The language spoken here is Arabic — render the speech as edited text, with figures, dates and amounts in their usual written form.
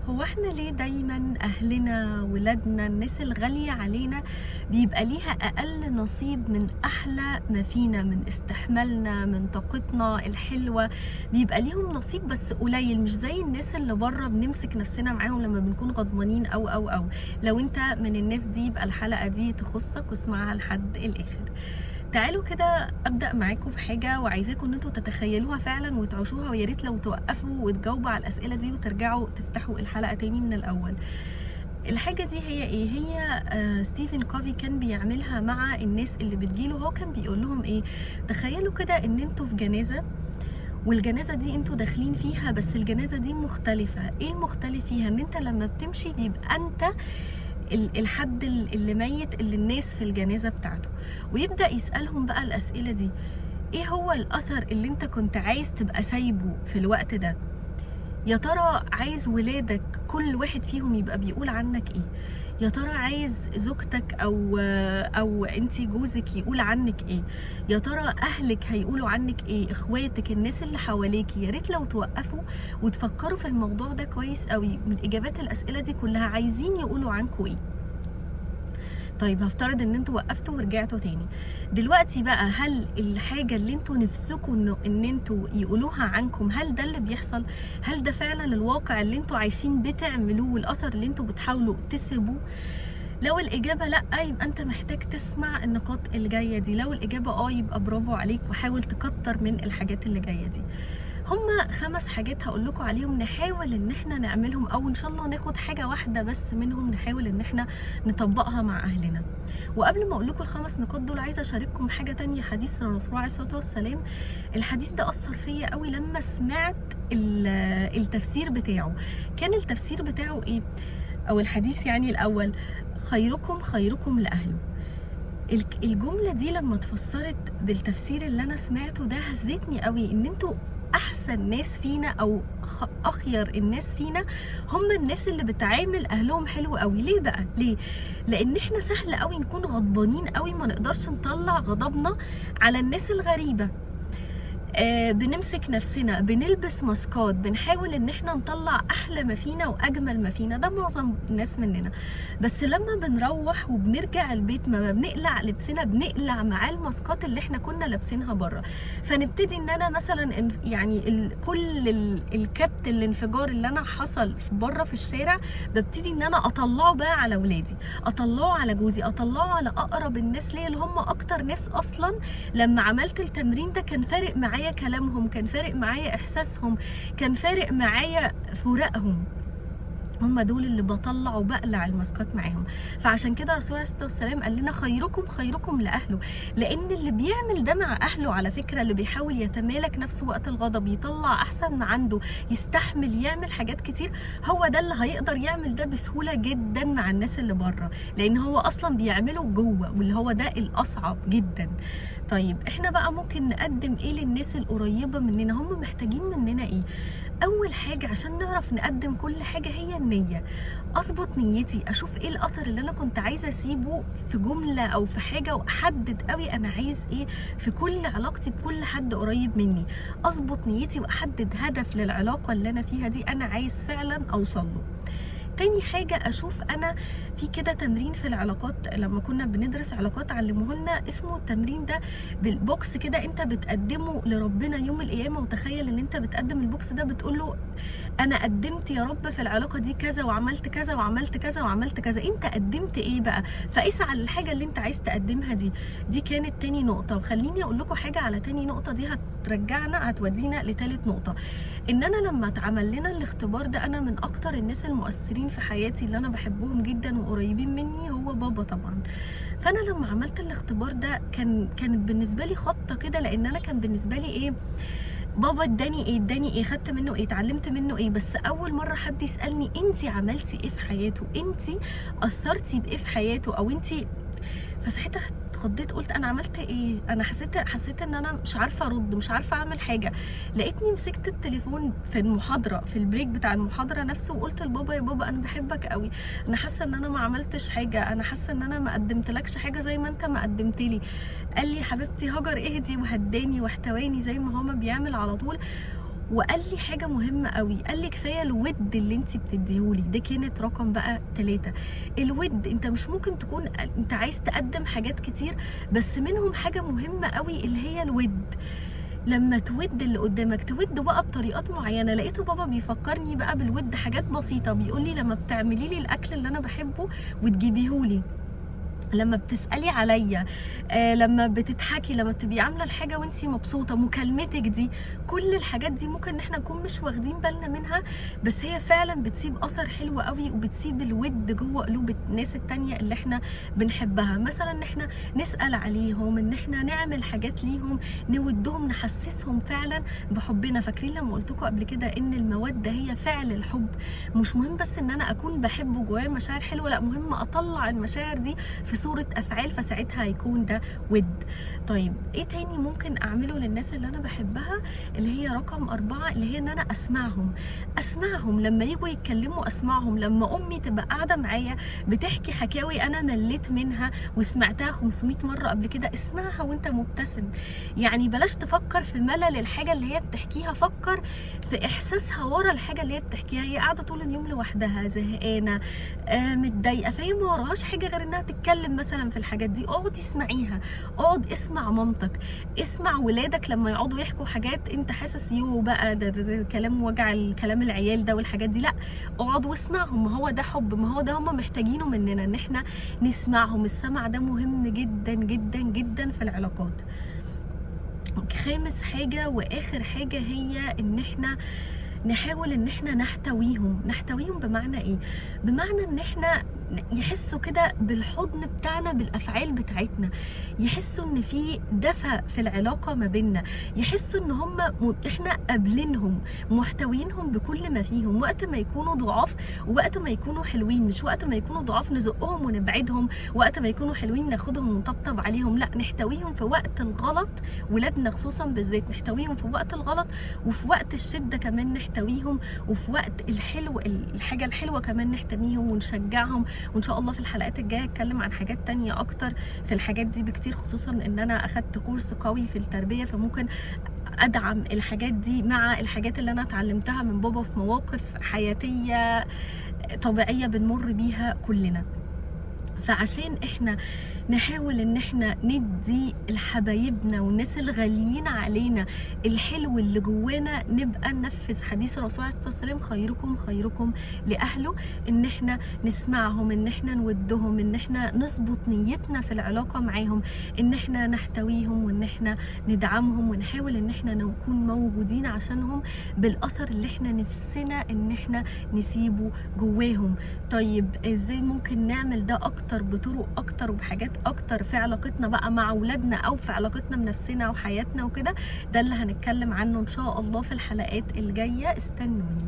هو احنا ليه دايما اهلنا ولادنا الناس الغالية علينا بيبقى ليها اقل نصيب من احلى ما فينا، من استحمالنا، من طاقتنا الحلوة؟ بيبقى ليهم نصيب بس قليل، مش زي الناس اللي بره بنمسك نفسنا معاهم لما بنكون غضبانين او لو انت من الناس دي يبقى الحلقة دي تخصك واسمعها لحد الاخر. تعالوا كده ابدا معاكم في حاجه وعايزاكم ان انتوا تتخيلوها فعلا وتعيشوها، ويا ريت لو توقفوا وتجاوبوا على الاسئله دي وترجعوا تفتحوا الحلقه تاني من الاول. الحاجه دي هي ايه؟ هي ستيفن كوفي كان بيعملها مع الناس اللي بتجيله. هو كان بيقول لهم ايه؟ تخيلوا كده ان انتوا في جنازه، والجنازه دي انتوا داخلين فيها، بس الجنازه دي مختلفه. ايه المختلف فيها؟ ان انت لما بتمشي بيبقى انت الحد اللي ميت، اللي الناس في الجنازة بتاعته، ويبدأ يسألهم بقى الأسئلة دي. ايه هو الأثر اللي انت كنت عايز تبقى سايبه في الوقت ده؟ يا ترى عايز ولادك كل واحد فيهم يبقى بيقول عنك ايه؟ يا ترى عايز زوجتك او انتي جوزك يقول عنك ايه؟ يا ترى اهلك هيقولوا عنك ايه؟ اخواتك، الناس اللي حواليكي؟ يا ريت لو توقفوا وتفكروا في الموضوع ده كويس قوي. من اجابات الاسئله دي كلها عايزين يقولوا عنكم ايه؟ طيب هفترض ان انتوا وقفتوا ورجعتوا تاني. دلوقتي بقى، هل الحاجة اللي انتوا نفسكم ان انتوا يقولوها عنكم، هل ده اللي بيحصل؟ هل ده فعلا الواقع اللي انتوا عايشين بتعملوه والاثر اللي انتوا بتحاولوا تسيبوه؟ لو الاجابة لا، يبقى انت محتاج تسمع النقاط اللي جاية دي. لو الاجابة يبقى برافو عليك وحاول تكتر من الحاجات اللي جاية دي. هما 5 حاجات هقول لكم عليهم، نحاول ان احنا نعملهم، او ان شاء الله ناخد حاجه واحده بس منهم نحاول ان احنا نطبقها مع اهلنا. وقبل ما اقول لكم ال5 نقاط دول، عايزه اشارككم حاجه تانية. حديث الرسول عليه الصلاه والسلام، الحديث ده اثر فيا قوي لما سمعت التفسير بتاعه. كان التفسير بتاعه ايه؟ او الحديث يعني الاول: خيركم خيركم لاهله. الجمله دي لما اتفسرت بالتفسير اللي انا سمعته ده هزتني قوي. ان انتوا احسن ناس فينا او اخير الناس فينا هم الناس اللي بتعامل اهلهم حلو قوي. ليه بقى؟ ليه؟ لان احنا سهل قوي نكون غضبانين قوي، ما نقدرش نطلع غضبنا على الناس الغريبة. بنمسك نفسنا، بنلبس ماسكات، بنحاول ان احنا نطلع احلى ما فينا واجمل ما فينا. ده معظم الناس مننا. بس لما بنروح وبنرجع البيت ما بنقلع لبسنا، بنقلع معاه الماسكات اللي احنا كنا لابسينها بره. فنبتدي ان انا مثلا يعني كل الكبت، الانفجار اللي انا حصل بره في الشارع، ببتدي ان انا اطلعه بقى على ولادي، اطلعه على جوزي، اطلعه على اقرب الناس ليا اللي هم اكتر ناس اصلا لما عملت التمرين ده كان فارق معايا كلامهم، كان فارق معايا احساسهم، كان فارق معايا فراقهم. هم دول اللي بطلع وبقلع الماسكات معاهم. فعشان كده الرسول عليه الصلاه والسلام قال لنا خيركم خيركم لاهله. لان اللي بيعمل ده مع اهله، على فكره، اللي بيحاول يتمالك نفسه وقت الغضب، يطلع احسن ما عنده، يستحمل، يعمل حاجات كتير، هو ده اللي هيقدر يعمل ده بسهوله جدا مع الناس اللي بره، لان هو اصلا بيعمله جوه، واللي هو ده الاصعب جدا. طيب احنا بقى ممكن نقدم ايه للناس القريبه مننا؟ هم محتاجين مننا ايه؟ اول حاجه عشان نعرف نقدم كل حاجه هي النيه. اظبط نيتي، اشوف ايه الاثر اللي انا كنت عايزه اسيبه في جمله او في حاجه، واحدد قوي انا عايز ايه في كل علاقتي بكل حد قريب مني. اظبط نيتي واحدد هدف للعلاقه اللي انا فيها دي، انا عايز فعلا اوصل له. تاني حاجة أشوف أنا في كده تمرين في العلاقات، لما كنا بندرس علاقات علموه لنا، اسمه التمرين ده بالبوكس كده، أنت بتقدمه لربنا يوم القيامة. وتخيل إن أنت بتقدم البوكس ده، بتقوله أنا قدمت يا رب في العلاقة دي كذا، وعملت كذا وعملت كذا وعملت كذا. أنت قدمت إيه بقى؟ فقيس على الحاجة اللي أنت عايز تقدمها دي. دي كانت تاني نقطة. وخليني أقول لكم حاجة على تاني نقطة، دي هتودينا لتالت نقطة. ان انا لما اتعمل لنا الاختبار ده، انا من اكتر الناس المؤثرين في حياتي اللي انا بحبهم جدا وقريبين مني هو بابا طبعا. فانا لما عملت الاختبار ده كانت بالنسبه لي خطه كده، لان انا كان بالنسبه لي ايه؟ بابا اداني ايه، خدت منه ايه، اتعلمت منه ايه. بس اول مره حد يسالني انتي عملتي ايه في حياته، انتي اثرتي بايه في حياته، او انتي. فساعتها اتخضيت، قلت انا عملت ايه؟ انا حسيت ان انا مش عارفه ارد، مش عارفه اعمل حاجه. لقيتني مسكت التليفون في المحاضره، في البريك بتاع المحاضره نفسه، وقلت لبابا: يا بابا انا بحبك قوي، انا حاسه ان انا ما عملتش حاجه، انا حاسه ان انا ما قدمتلكش حاجه زي ما انت ما قدمت لي. قال لي: حبيبتي هاجر اهدي، وهداني واحتواني زي ما هو بيعمل على طول. وقال لي حاجه مهمه قوي، قال لي كفايه الود اللي انت بتديهولي. ده كانت رقم بقى 3. الود، انت مش ممكن تكون انت عايز تقدم حاجات كتير، بس منهم حاجه مهمه قوي اللي هي الود. لما تود اللي قدامك، تود بقى بطريقات معينه. لقيته بابا بيفكرني بقى بالود حاجات بسيطه، بيقول لي لما بتعملي لي الاكل اللي انا بحبه وتجيبيهولي، لما بتسألي عليا، لما بتضحكي، لما تبقي عامله الحاجه وانتي مبسوطه، مكالمتك دي، كل الحاجات دي ممكن ان احنا نكون مش واخدين بالنا منها، بس هي فعلا بتسيب اثر حلو قوي، وبتسيب الود جوه قلوب الناس التانية اللي احنا بنحبها. مثلا ان احنا نسأل عليهم، ان احنا نعمل حاجات ليهم، نودهم، نحسسهم فعلا بحبنا. فاكرين لما قلت لكم قبل كده ان الموده هي فعل الحب؟ مش مهم بس ان انا اكون بحبه جوايا مشاعر حلوه، لا، مهم اطلع المشاعر دي في صورة أفعال، فساعتها هيكون ده ود. طيب ايه تاني ممكن اعمله للناس اللي انا بحبها؟ اللي هي رقم 4، اللي هي ان انا اسمعهم لما يجوا يتكلموا، اسمعهم. لما امي تبقى قاعدة معايا بتحكي حكاوي انا مليت منها وسمعتها 500 مرة قبل كده، اسمعها وانت مبتسم. يعني بلاش تفكر في ملل الحاجة اللي هي بتحكيها، فكر في احساسها ورا الحاجة اللي هي بتحكيها. هي قاعدة طول اليوم لوحدها، زهقانة، متضايقة، فهي ما وراهاش حاجة غير انها تتكلم مثلا في الحاجات دي. اقعد اسمعيها، اقعد اسمع مامتك، اسمع ولادك لما يقعدوا يحكوا حاجات انت حاسس يو بقى ده كلام وجع، الكلام العيال ده والحاجات دي، لا، اقعد واسمعهم. ما هو ده حب، ما هو ده هم محتاجينه مننا، ان احنا نسمعهم. السمع ده مهم جدا جدا جدا في العلاقات. خامس حاجة واخر حاجة هي ان احنا نحاول ان احنا نحتويهم. بمعنى ايه؟ بمعنى ان احنا يحسوا كده بالحضن بتاعنا، بالافعال بتاعتنا، يحسوا ان في دفى في العلاقه ما بيننا، يحسوا ان هم احنا قابلينهم، محتوينهم بكل ما فيهم، وقت ما يكونوا ضعاف ووقت ما يكونوا حلوين. مش وقت ما يكونوا ضعاف نزقهم ونبعدهم، وقت ما يكونوا حلوين ناخدهم ونطبطب عليهم، لا، نحتويهم في وقت الغلط. ولادنا خصوصا بالذات نحتويهم في وقت الغلط، وفي وقت الشده كمان نحتويهم، وفي وقت الحلو، الحاجه الحلوه كمان نحتميهم ونشجعهم. وان شاء الله في الحلقات الجايه اتكلم عن حاجات تانية اكتر في الحاجات دي بكتير، خصوصا ان انا اخدت كورس قوي في التربيه، فممكن ادعم الحاجات دي مع الحاجات اللي انا اتعلمتها من بابا في مواقف حياتيه طبيعيه بنمر بيها كلنا. فعشان احنا نحاول ان احنا ندي لحبايبنا والناس الغاليين علينا الحلو اللي جوانا، نبقى ننفذ حديث الرسول عليه الصلاه والسلام: خيركم خيركم لاهله. ان احنا نسمعهم، ان احنا نودهم، ان احنا نظبط نيتنا في العلاقه معاهم، ان احنا نحتويهم، وان احنا ندعمهم، ونحاول ان احنا نكون موجودين عشانهم بالاثر اللي احنا نفسنا ان احنا نسيبه جواهم. طيب ازاي ممكن نعمل ده اكتر، بطرق اكتر وبحاجات اكتر في علاقتنا بقى مع اولادنا او في علاقتنا بنفسنا وحياتنا وكده؟ ده اللي هنتكلم عنه ان شاء الله في الحلقات الجايه، استنوني.